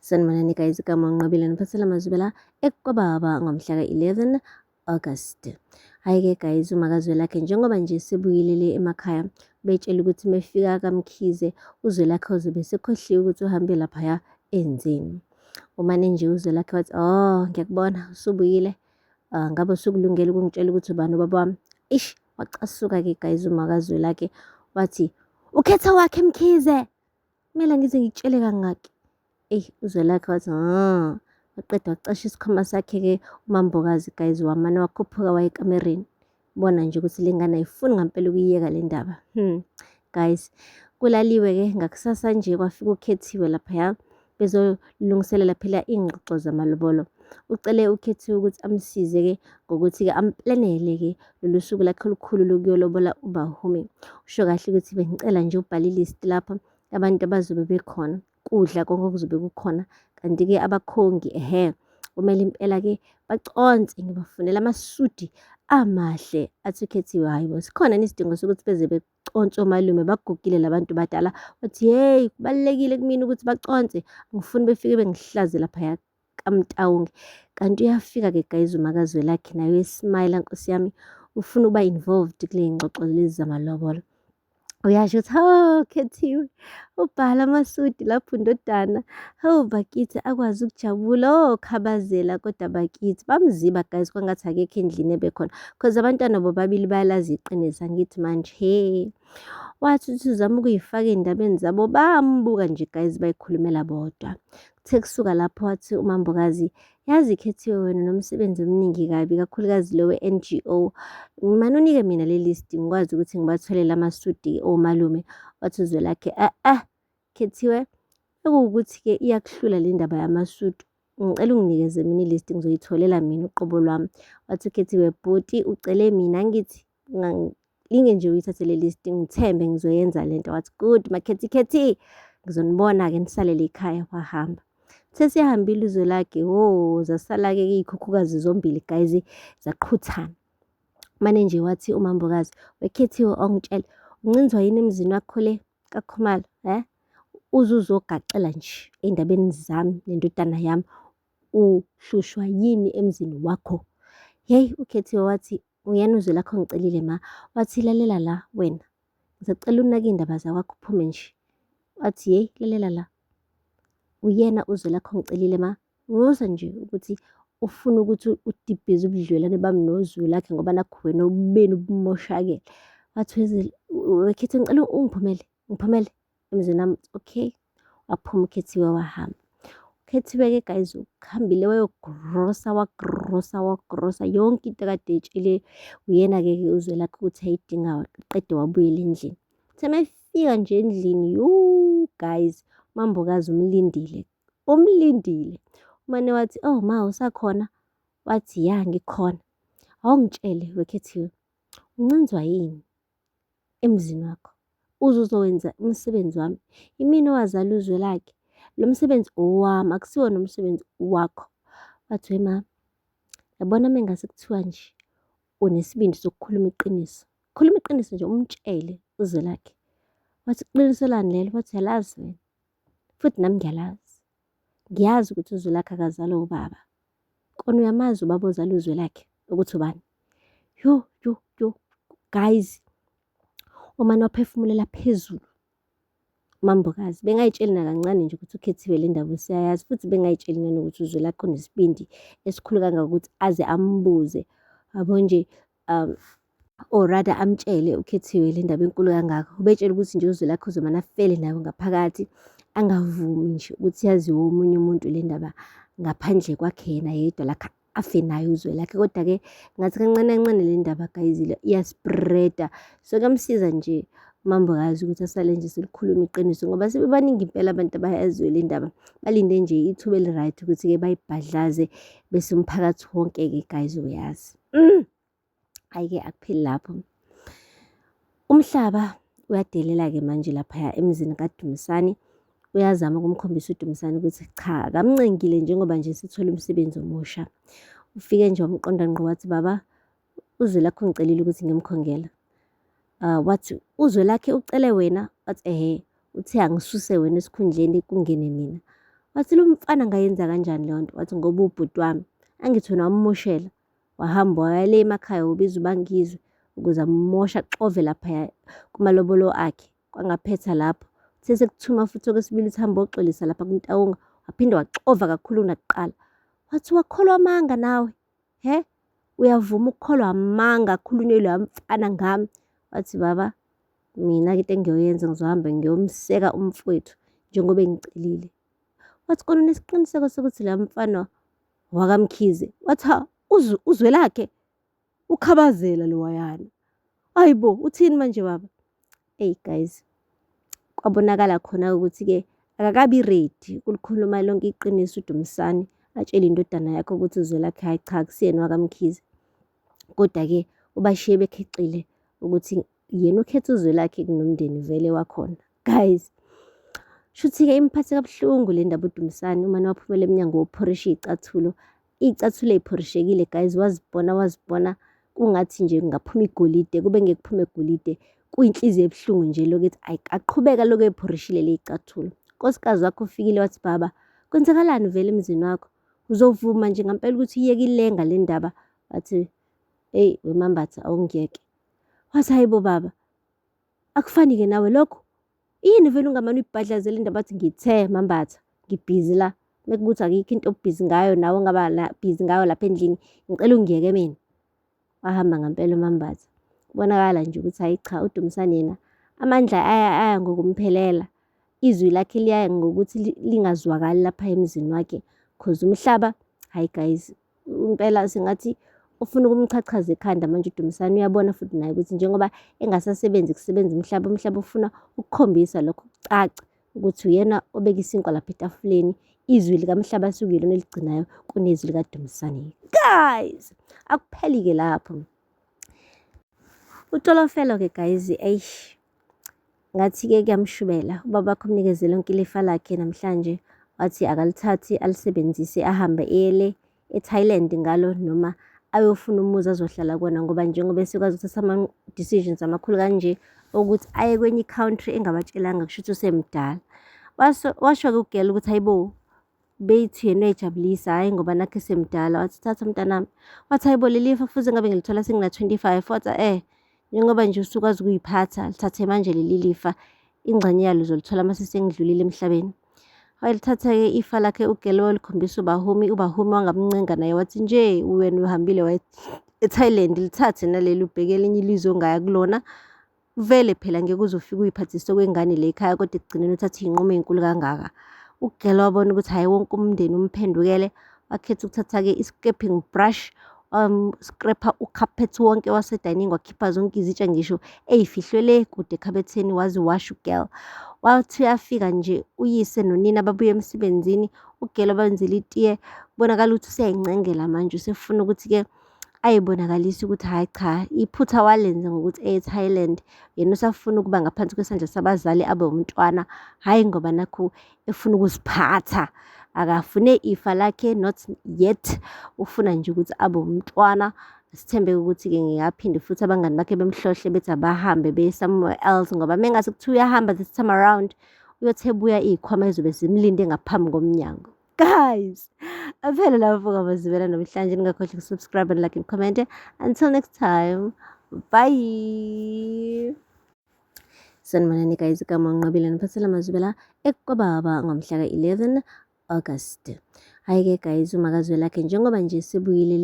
Sanibonani guys, igama nginqabile niphathela amazwi la ekwababa ngomhla ka-11 August. Hhayi-ke guys, uMakaZwelakhe njengoba nje sebuyelele emakhaya betshela ukuthi mefika kaMkhize uZwelakhe uzobe esekhohliwe ukuthi uhambe laphaya enzeni. Umane nje uZwelakhe wathi, oh ngiyakubona usubuyile, ngabe usukulungele ukungitshela ukuthi ubani ubaba wami. Ish, wacasuka-ke guys uMakaZwelakhe wathi, ukhetha wakhe Mkhize, kumele ngize ngikutshele kangaki. uZwelakhe wathi waqeda wacasha isikhwama sakhe-ke uMambokazi guys, wamane wakhuphuka waya ekamereni. Bona nje ukuthi le ngane ayifuni ngampela ukuyiyeka le ndaba. Guys, kulaliwe-ke ngakusasa nje kwafika uKhethiwe laphaya bezolungiselela phela iy'ngxoxo zamalobolo. Ucele uKhethiwe ukuthi amsize-ke ngokuthi-ke amplanele-ke lolu suku lakhe olukhulu lokuyolobola uBahumi. Usho kahle ukuthi bengicela nje ubhale ilisti lapha abantu abazobe bekhona, kudla konke okuzobe kukhona. Kanti-ke abakhongi kumele impela-ke baconse, ngibafunela amasudi amahle. Athi uKhethiwe, hhayi bo, sikhona nesidingo sokuthi beze beconse omalume bagugile labantu badala. Wathi hheyi, kubalulekile kumina ukuthi baconse, angifuni befike bengihlaze laphaya kaMtawunge. Kanti uyafika-ke guys uMakaZwelakhe naye uyesmayila, nkosi yami, ufuna ukuba involved kule y'ngxoxo lezi zamalobolo. Uyasho ukuthi, hawu Khethiwe, ubhala amasudi lapho ndodana. Hawu bakithi akwazi ukujabula, khabazela kodwa bakithi bamziba guys, kwangathi akekho endlini ebekhona because abantwana bobabili bayalazi iqiniso, angithi manje wathi uthi uzama ukuyifaka ey'ndabeni zabo, bambuka nje guys bayikhulumela bodwa. Kuthe kusuka lapho wathi uMambokazi, yazi Khethiwe, wena nomsebenzi omningi kabi, kakhulukazi lo we-NGO, mane unike mina le list ngikwazi ukuthi ngibatholele amasudi omalume. Wathi uZwelakhe, Khethiwe, ekuwukuthi-ke iyakuhlula le ndaba yamasudi, ngicela unginikeze mina ilist ngizoyitholela mina uqobo lwami. Wathi uKhethiwe, bhuti ucele mina ngithi linge nje uyithathe le list, ngithembe ngizoyenza le nto. Wathi good makhethi, ngizonibona-ke nisalele ekhaya. Wahamba. Sesiyahambile uZwelakhe, zasala-ke iy'khukhukazi zombili guys zaqhuthana. Mane nje wathi uMambokazi, weKhethiwe ongitshela, uncinzwa yini emzini wakho le kaKhumalo? Uzogacela nje ey'ndabeni zami nendodana yami, uhlushwa yini emzini wakho? Yeyi, uKhethiwe wathi, uyena uZwelakhe ongicelile ma. Wathi lalela la wena, ngisacela unake iy'ndaba zakwakho uphume nje. Wathi yeyi, lalela la, uyena uZwelakhe ongicelile ma. Ngizwa nje ukuthi ufuna ukuthi udibhize ubudlelwane bami noZwelakhe ngoba nakhu wena ububeni bumoshakele. Wathi weKhethiwe ngicela ngiphumele emzini wami. Okay, waphuma uKhethiwe wahamba. uKhethiwe-ke guys ukuhambile wagrosa yonke into akade eyitshele uyena-ke uZwelakhe ukuthi ayidinga, qede wabuyela endlini. Uthe mayefika nje endlini, guys, uMambokazi umlindile. Umane wathi, oh ma usakhona? Wathi ya ngikhona. Awungitshele weKhethiwe, uncinzwa yini emzini wakho? Uzowenza umsebenzi wami, imini owazala uZwelakhe, lo msebenzi owami akusiwona umsebenzi wakho. Wathi ma, yabona mengase kuthiwa nje unesibindi sokukhuluma iqiniso, khuluma iqiniso nje umtshele uZwelakhe. Wathi iqiniso lani lelo? Wathi uyalazi wena, futhi nami ngiyalazi, ngiyazi ukuthi uZwelakhe akazalwa ubaba. Kona uyamazi ubaba ozala uZwelakhe ukuthi ubani? Yo guys, umane waphefumulela phezulu uMambokazi. Bengayitsheli nakancane nje ukuthi uKhethiwe le ndaba useyayazi, futhi bengayitsheli nanokuthi uZwelakhe unesibindi esikhulu kangaka ukuthi aze ambuze, yabo nje, or rather amtshele uKhethiwe le ndaba enkulu kangaka. Ubetshela ukuthi nje uZwelakhe uzomane afele nayo ngaphakathi, angavumi nje ukuthi yaziwe omunye umuntu le ndaba ngaphandle kwakhe yena yedwa, lakhe afe nayo uZwelakhe. Kodwa-ke ngathi kancane kancane le ndaba guys iyaspreda, so kuyamsiza nje uMambokazi ukuthi asale nje selikhuluma iqiniso ngoba sebebaningi impela abantu abayaziyo le ndaba, balinde nje ithuba eli-right ukuthi-ke bayibhadlaze bese umphakathi wonke-ke guys uyazi. Hhayi-ke akupheli lapho, umhlaba uyadelela-ke manje laphaya emzini kaDumisani. Uyazama ukumkhombisa uDumisani ukuthi cha, akamncengile njengoba nje sithole umsebenzi omusha. Ufike nje wamqonda ngqo wathi, baba uZwelakhe ungicelile ukuthi ngimkhongela. Wathi uZwelakhe ucele wena? Wathi uthe angisuse wena esikhundleni kungene mina. Wathi lo mfana ngayenza kanjani leyo nto? Wathi ngoba ubhuti wami angithi wena wammoshela, wahamba waya le emakhaya ubiza ubangizwe ukuze ammoshe axove laphaya kumalobolo akhe. Kwangaphetha lapho sekuthuma futhi okwesibili uthi hamba oxolisa lapha kuNtawunga, waphinde waxova kakhulu kunakuqala. Wathi wakholwa amanga nawe, he? Uyavuma ukukholwa amanga akhulunywe loya mfana ngami? Wathi baba, mina-ke into engiyoyenza ngizohamba ngiyomseka umfowethu njengoba engicelile. Wathi kona unesiqiniseko sokuthi la mfana wakaMkhize? Wathi ha, uzwelakhe ukhabazela lowayana. Hayibo, uthini manje baba? Hey guys, kwabonakala khona ukuthi-ke akakabi ready ukulikhuluma lonke iqiniso uDumisani, atshele indodana yakhe ukuthi uzwelakhe hayi cha akusiyena wakaMkhize. Kodwa-ke ubashiye bekhexile ukuthi yena ukhetha uzwelakhe kunomndeni vele wakhona. Guys, shuthi-ke imphathe kabuhlungu le ndaba uDumisani umane waphumela emnyango wophorisha iy'cathulo. Iy'cathulo ey'phorishekile guys, wazibona kungathi nje kungaphuma igolide, kube ngekuphume egolide. Kuyinhliziyo ebuhlungu nje lokuthi aqhubeka lokhu ephorishile le y'cathulo. Unkosikazi wakhe ufikile wathi baba, kwenzakalani vele emzini wakho? Uzovuma nje ngampela ukuthi uyeke ilenga le ndaba? Wathi eyi weMambatha awungiyeke. Wathi hayibo baba, akufani-ke nawe lokho. Yini vele ungamane uyibhadlazela indaba? Athi ngithe Mambatha ngibhizi la, mekukuthi akikho into obhizi ngayo nawe ongaba bhizi ngayo lapha endlini, ngicela ungiyeke mina. Wahamba ngampela uMambatha. Kubonakala nje ukuthi hayi cha uDumisani yena amandla aya ngokumphelela. Izwi lakhe liyaya ngokuthi lingazwakali lapha emzini wakhe cause umhlaba, hayi guys, impela sengathi ufuna ukumchachaza ekhanda manje uDumisani. Uyabona futhi naye ukuthi njengoba engasasebenzi kusebenza umhlaba, umhlaba ufuna ukukhombisa lokho kucace ukuthi uyena obeka isinkwa lapha etafuleni. Izwi likaMhlaba asuke ilona eligcinayo kunezwi likaDumisani. Guys, akupheli-ke lapho. Utolofelo-ke guys, eish, ngathi-ke kuyamshubela. Ubaba wakhe umnikezele lonke ilifa lakhe namhlanje, wathi akalithathi alisebenzise ahambe eyele eThailand ngalo noma ayofuna umuzi azohlala kuwona, ngoba njengoba esekwazi ukuthatha ama-decisions amakhulu kanje ukuthi aye kwenye i-country engabatshelanga kusho ukuthi usemdala. Washo-ke uGela ukuthi hayibo, beyithi yena uyayijabulisa hhayi ngoba nakhu esemdala. Wathi thatha mntanami, wathi hayibo leli lifa kufuze ngabe ngilithola sengina-25. Wathi njengoba nje usukwazi ukuy'phatha lithathe manje leli lifa, ingxenye yalo uzolithola mase sengidlulile emhlabeni. Walithatha-ke ifa lakhe uGela walikhombisa uBahumi. uBahumi wangamncenga naye wathi nje wena uhambile waya eThailand, lithathe naleli ubheke elinye ilizwe ongaya kulona. Vele phela ngeke uzofika uyiphathise okwengane le ekhaya kodwa ekugcineni uthathe iy'nqumo ey'nkulu kangaka. uGela wabona ukuthi hhayi wonke umndeni umphendukele. Wakhetha ukuthatha-ke i-scraping brush, scrapha ukhapethi wonke wasedining, wakhipha zonke izitsha ngisho ey'fihlwe le kude ekhabetheni, waziwasha uGela. Wathi uyafika nje uyise nonina babuye emsebenzini, uGela benzela itiye. Kubonakala ukuthi useyay'ncengela manje, usefuna ukuthi-ke ay'bonakalise ukuthi hhayi cha, iphutha walenza ngokuthi eThailand yena usafuna ukuba ngaphansi kwesandla sabazali abe umntwana, hhayi ngoba nakhu efuna ukuziphatha. Akafune ifa lakhe, not yet, ufuna nje ukuthi abe umntwana. Sithembe ukuthi-ke ngiyaphinde futhi abangani bakhe bemhlohle bethi abahambe beye somewhere else, ngoba mengase kuthiwa uyahamba this time around uyothe ebuya iy'khwama ezobe zimlinde ngaphambi komnyango. Guys, aphela lapho ngamazibela namhlanje. Ningakhohlwa ukusubscribe and like and comment. Until next time, bye. Sanibonani guys, igama unqabile niphathela amazibela ekubaba ngomhla ka-11 August. Hayi-ke guys, uMakaZwelakhe njengoba nje sebuyile